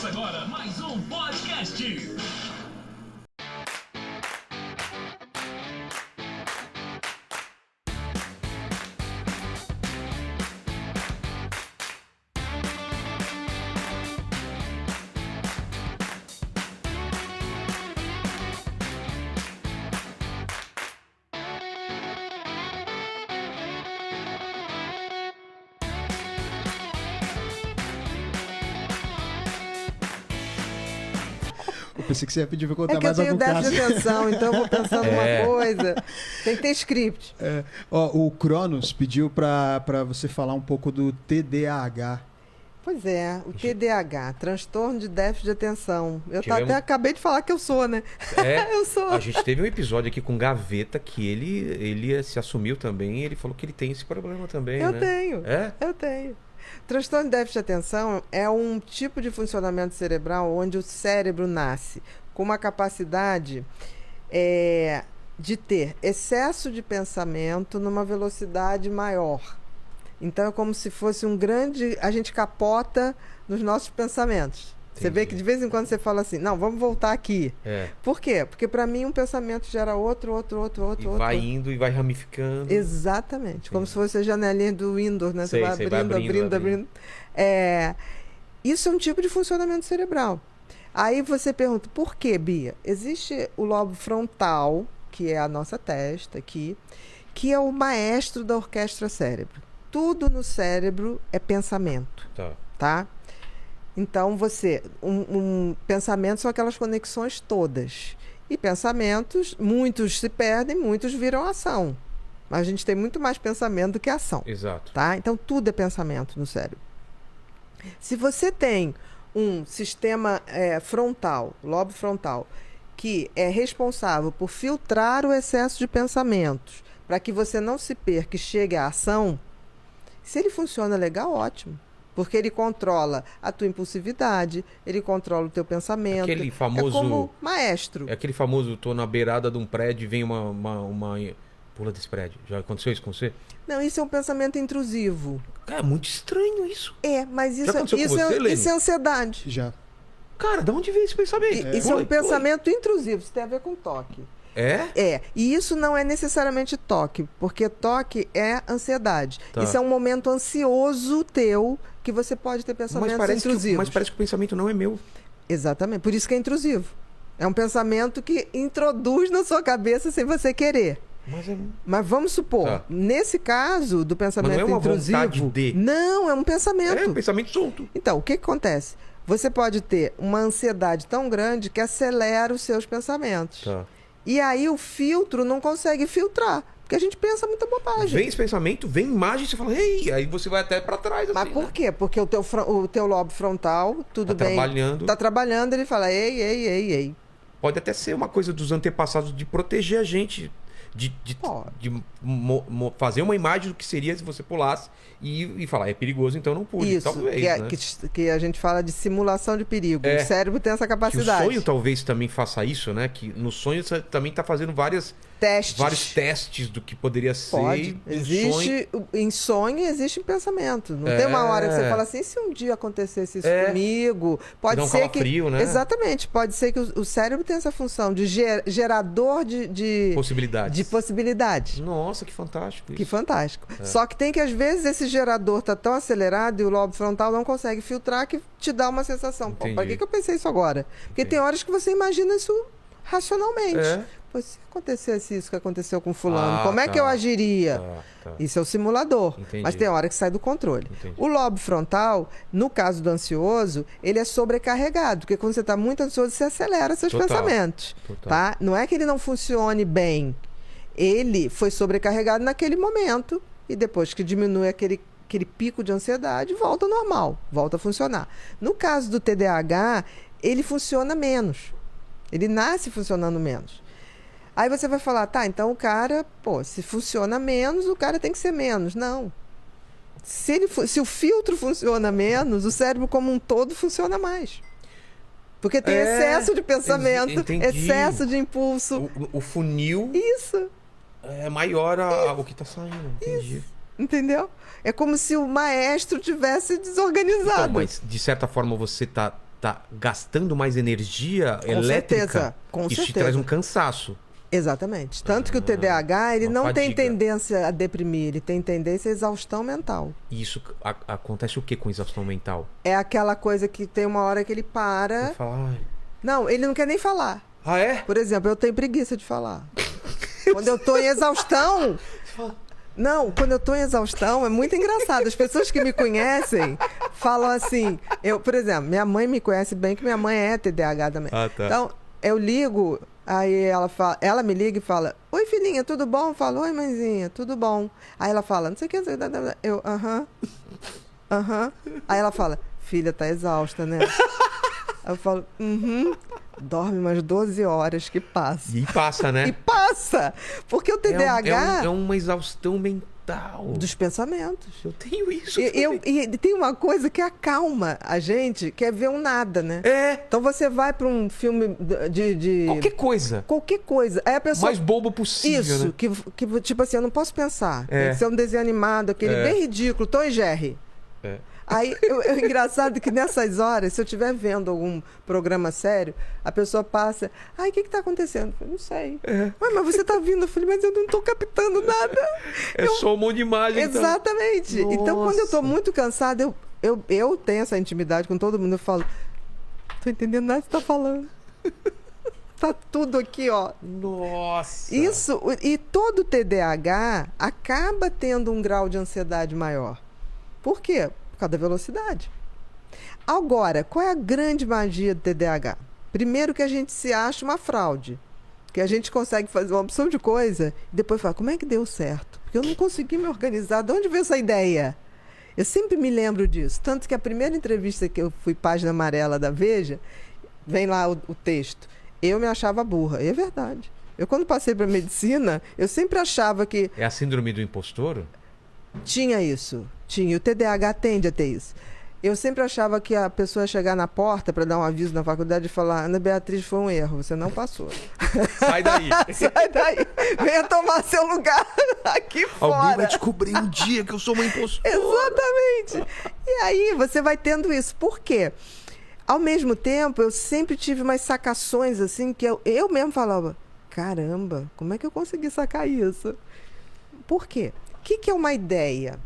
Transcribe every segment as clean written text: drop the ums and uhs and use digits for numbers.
Começa agora mais um podcast. Eu pensei que você ia pedir pra contar É que mais eu tenho algum caso. déficit de atenção, então eu vou pensando numa coisa. Tem que ter script. O Cronos pediu pra você falar um pouco do TDAH. Pois é, o TDAH, transtorno de déficit de atenção. Eu Tivemos- até acabei de falar que eu sou, né? Eu sou. A gente teve um episódio aqui com Gaveta que ele se assumiu também. Ele falou que ele tem esse problema também, Eu né? tenho. É? Eu tenho. Transtorno de déficit de atenção é um tipo de funcionamento cerebral onde o cérebro nasce com uma capacidade de ter excesso de pensamento numa velocidade maior. Então é como se fosse um grande... A gente capota nos nossos pensamentos. Você vê que de vez em quando você fala assim, não, vamos voltar aqui. É. Por quê? Porque para mim um pensamento gera outro. E vai indo e vai ramificando. Exatamente. Como se fosse a janelinha do Windows, né? Sei, Você vai abrindo. Isso é um tipo de funcionamento cerebral. Aí você pergunta, por quê, Bia? Existe o lobo frontal, que é a nossa testa aqui, que é o maestro da orquestra cérebro. Tudo no cérebro é pensamento, tá? Então, pensamentos são aquelas conexões todas. E pensamentos, muitos se perdem, muitos viram ação. Mas a gente tem muito mais pensamento do que ação. Exato. Tá? Então, tudo é pensamento no cérebro. Se você tem um sistema frontal, lobo frontal, que é responsável por filtrar o excesso de pensamentos, para que você não se perca e chegue à ação, se ele funciona legal, ótimo. Porque ele controla a tua impulsividade, ele controla o teu pensamento. Aquele famoso... É como maestro. É aquele famoso, tô na beirada de um prédio e vem uma... Pula desse prédio. Já aconteceu isso com você? Não, isso é um pensamento intrusivo. Cara, é muito estranho isso. Mas Já aconteceu com você, Lene? isso é ansiedade. Já. Cara, de onde veio esse pensamento? Isso é um pensamento intrusivo, isso tem a ver com toque. É? E isso não é necessariamente toque, porque toque é ansiedade. Tá. Isso é um momento ansioso teu que você pode ter pensamentos intrusivos. Mas parece que o pensamento não é meu. Exatamente, por isso que é intrusivo. É um pensamento que introduz na sua cabeça sem você querer. Mas vamos supor, nesse caso do pensamento mas não é uma intrusivo... vontade de... Não, é um pensamento. É um pensamento solto. Então, o que acontece? Você pode ter uma ansiedade tão grande que acelera os seus pensamentos. Tá. E aí o filtro não consegue filtrar, porque a gente pensa muita bobagem. Vem esse pensamento, vem imagem, você fala, ei, aí você vai até pra trás. Mas assim, por quê? Porque o teu lobo frontal, tudo Tá bem, trabalhando. tá trabalhando, ele fala, ei. Pode até ser uma coisa dos antepassados de proteger a gente, de fazer uma imagem do que seria se você pulasse e falar, é perigoso, então não pule. Isso, Talvez, né? que a gente fala de simulação de perigo. É. O cérebro tem essa Que o capacidade. sonho talvez também faça isso, né? Que no sonho você também tá fazendo vários testes do que poderia ser. Pode. Em sonho existe em pensamento. Não tem uma hora que você fala assim, e se um dia acontecesse isso comigo? Pode Dá um ser que... calafrio, né? Exatamente. Pode ser que o cérebro tenha essa função de gerador de Possibilidades. De possibilidades. Nossa, que fantástico isso. Que fantástico. Só que tem que, às vezes, esse gerador tá tão acelerado e o lobo frontal não consegue filtrar que te dá uma sensação. Pô, pra que eu pensei isso agora? Porque tem horas que você imagina isso racionalmente. Pô, se acontecesse isso que aconteceu com fulano, como é que eu agiria? Isso é o simulador. Entendi. Mas tem hora que sai do controle. Entendi. O lobo frontal, no caso do ansioso, ele é sobrecarregado. Porque quando você está muito ansioso, você acelera seus pensamentos. Tá? Não é que ele não funcione bem. Ele foi sobrecarregado naquele momento e depois que diminui aquele pico de ansiedade, volta ao normal, volta a funcionar. No caso do TDAH, ele funciona menos. Ele nasce funcionando menos. Aí você vai falar, tá, então o cara, se funciona menos, o cara tem que ser menos. Não. Se o filtro funciona menos, o cérebro como um todo funciona mais. Porque tem excesso de pensamento, excesso de impulso. O funil... Isso. É maior o que tá saindo. Entendi. Isso. Entendeu? É como se o maestro tivesse desorganizado. Então, mas de certa forma você tá tá gastando mais energia Com elétrica, certeza, com isso te certeza. traz um cansaço. Exatamente. Tanto que o TDAH, ele não tem fadiga. tendência a deprimir, ele tem tendência à exaustão mental. E isso acontece o que com exaustão mental? É aquela coisa que tem uma hora que ele para... Você fala, ai. Não, ele não quer nem falar. Ah, é? Por exemplo, eu tenho preguiça de falar. Quando eu tô em exaustão... Não, quando eu tô em exaustão, é muito engraçado. As pessoas que me conhecem falam assim... Por exemplo, minha mãe me conhece bem, que minha mãe é TDAH também. Ah, tá. Então, eu ligo... Aí ela me liga e fala, oi filhinha, tudo bom? Eu falo, oi mãezinha, tudo bom? Aí ela fala, não sei o que, eu, aham. Aí ela fala, filha, tá exausta, né? Aí eu falo, dorme umas 12 horas que passa. E passa, né? E passa! Porque o TDAH... É uma exaustão mental. Dos pensamentos. Eu tenho isso E tem uma coisa que acalma a gente, que é ver um nada, né? É. Então você vai para um filme de... Qualquer coisa. Qualquer coisa. Aí a pessoa... Mais bobo possível, Isso, né? que tipo assim, eu não posso pensar. Tem que ser um desenho animado, aquele bem ridículo, Tom e Jerry. É. Aí, é engraçado que nessas horas, se eu estiver vendo algum programa sério, a pessoa passa, ai, o que está acontecendo? Eu falei, não sei. Ué, mas você está vindo? Eu falei, mas eu não estou captando nada. Só um monte de imagem. Exatamente. Então, então quando eu estou muito cansada, eu tenho essa intimidade com todo mundo, eu falo, tô entendendo nada que você está falando. Tá tudo aqui, ó. Nossa. Isso, e todo TDAH acaba tendo um grau de ansiedade maior. Por quê? Por causa da velocidade. Agora, qual é a grande magia do TDAH? Primeiro que a gente se acha uma fraude. Que a gente consegue fazer uma opção de coisa e depois fala, como é que deu certo? Porque eu não consegui me organizar. De onde veio essa ideia? Eu sempre me lembro disso. Tanto que a primeira entrevista que eu fui página amarela da Veja, vem lá o texto. Eu me achava burra. E é verdade. Eu, quando passei para medicina, eu sempre achava que... É a síndrome do impostor? Tinha isso. Tinha. O TDAH tende a ter isso. Eu sempre achava que a pessoa ia chegar na porta para dar um aviso na faculdade e falar, Ana Beatriz, foi um erro, você não passou. Sai daí. Sai daí. Venha tomar seu lugar aqui fora. Alguém vai descobrir um dia que eu sou uma impostora. Exatamente. E aí você vai tendo isso. Por quê? Ao mesmo tempo, eu sempre tive umas sacações assim, que eu mesmo falava, caramba, como é que eu consegui sacar isso? Por quê? O que é uma ideia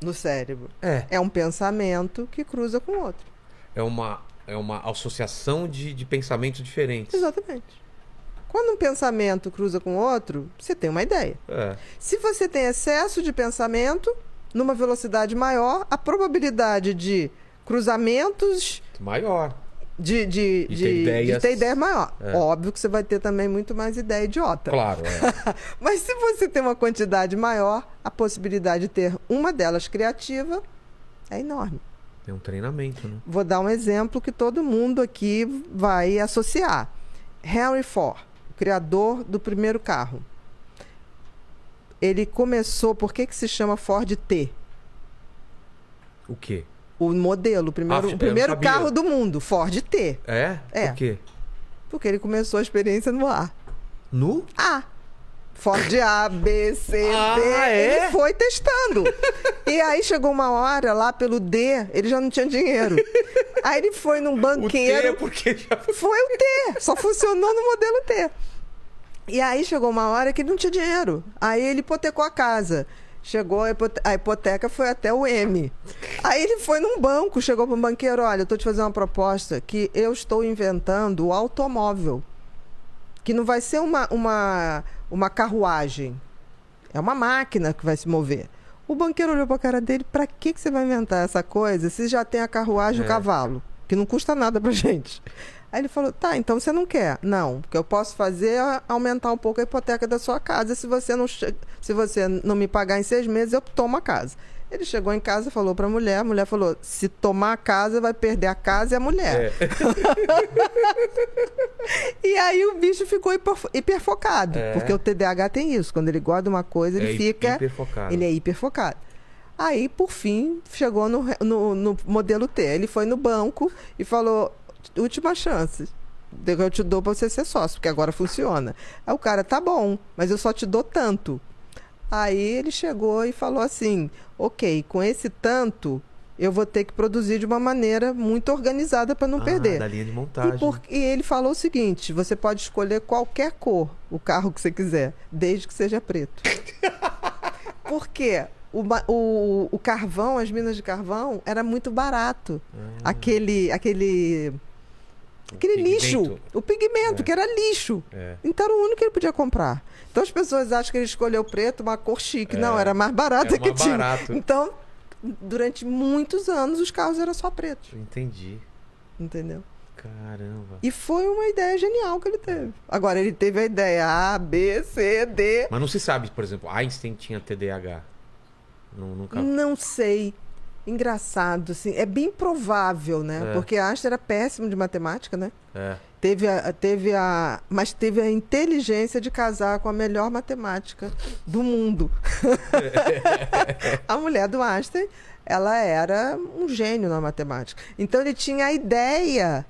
no cérebro? É um pensamento que cruza com outro. É uma associação de pensamentos diferentes. Exatamente. Quando um pensamento cruza com outro, você tem uma ideia. Se você tem excesso de pensamento, numa velocidade maior, a probabilidade de cruzamentos... Maior. De ter ideias maior. Óbvio que você vai ter também muito mais ideia idiota. Claro, Mas se você tem uma quantidade maior, a possibilidade de ter uma delas criativa é enorme. É um treinamento, né? Vou dar um exemplo que todo mundo aqui vai associar. Henry Ford, o criador do primeiro carro. Ele começou... Por que se chama Ford T? O quê? O modelo, o primeiro carro do mundo, Ford T. É? Por quê? Porque ele começou a experiência no A. No? A. Ford A, B, C, D. Ele foi testando. E aí chegou uma hora, lá pelo D, ele já não tinha dinheiro. Aí ele foi num banqueiro. O T é porque já... Foi o T. Só funcionou no modelo T. E aí chegou uma hora que ele não tinha dinheiro. Aí ele hipotecou a casa. Chegou, a hipoteca foi até o M. Aí ele foi num banco, chegou para um banqueiro, olha, eu estou te fazendo uma proposta que eu estou inventando o automóvel. Que não vai ser uma carruagem. É uma máquina que vai se mover. O banqueiro olhou para a cara dele, para que você vai inventar essa coisa se já tem a carruagem e o cavalo? Que não custa nada pra gente. Aí ele falou, tá, então você não quer? Não, o que eu posso fazer é aumentar um pouco a hipoteca da sua casa. Se você não me pagar em 6 meses, eu tomo a casa. Ele chegou em casa e falou para a mulher falou, se tomar a casa, vai perder a casa e a mulher. E aí o bicho ficou hiperfocado, porque o TDAH tem isso. Quando ele guarda uma coisa, ele fica... hiperfocado. Ele é hiperfocado. Aí, por fim, chegou no modelo T. Ele foi no banco e falou... Última chance. Eu te dou para você ser sócio, porque agora funciona. Aí o cara, tá bom, mas eu só te dou tanto. Aí ele chegou e falou assim, ok, com esse tanto, eu vou ter que produzir de uma maneira muito organizada para não perder. Da linha de montagem. E ele falou o seguinte, você pode escolher qualquer cor, o carro que você quiser, desde que seja preto. Por quê? O carvão, as minas de carvão, era muito barato. Aquele lixo, o pigmento, que era lixo. Então era o único que ele podia comprar. Então as pessoas acham que ele escolheu preto, uma cor chique. Não, era mais barata que tinha. Então, durante muitos anos, os carros eram só pretos. Entendi. Entendeu? Caramba. E foi uma ideia genial que ele teve. Agora, ele teve a ideia A, B, C, D. Mas não se sabe, por exemplo, Einstein tinha TDAH. Nunca... Não sei. Engraçado, assim. É bem provável, né? Porque Einstein era péssimo de matemática, né? Mas teve a inteligência de casar com a melhor matemática do mundo. A mulher do Einstein, ela era um gênio na matemática. Então ele tinha a ideia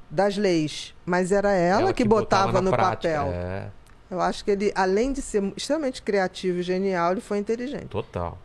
das leis, mas era ela que botava no papel. Eu acho que ele, além de ser extremamente criativo e genial, ele foi inteligente. Total.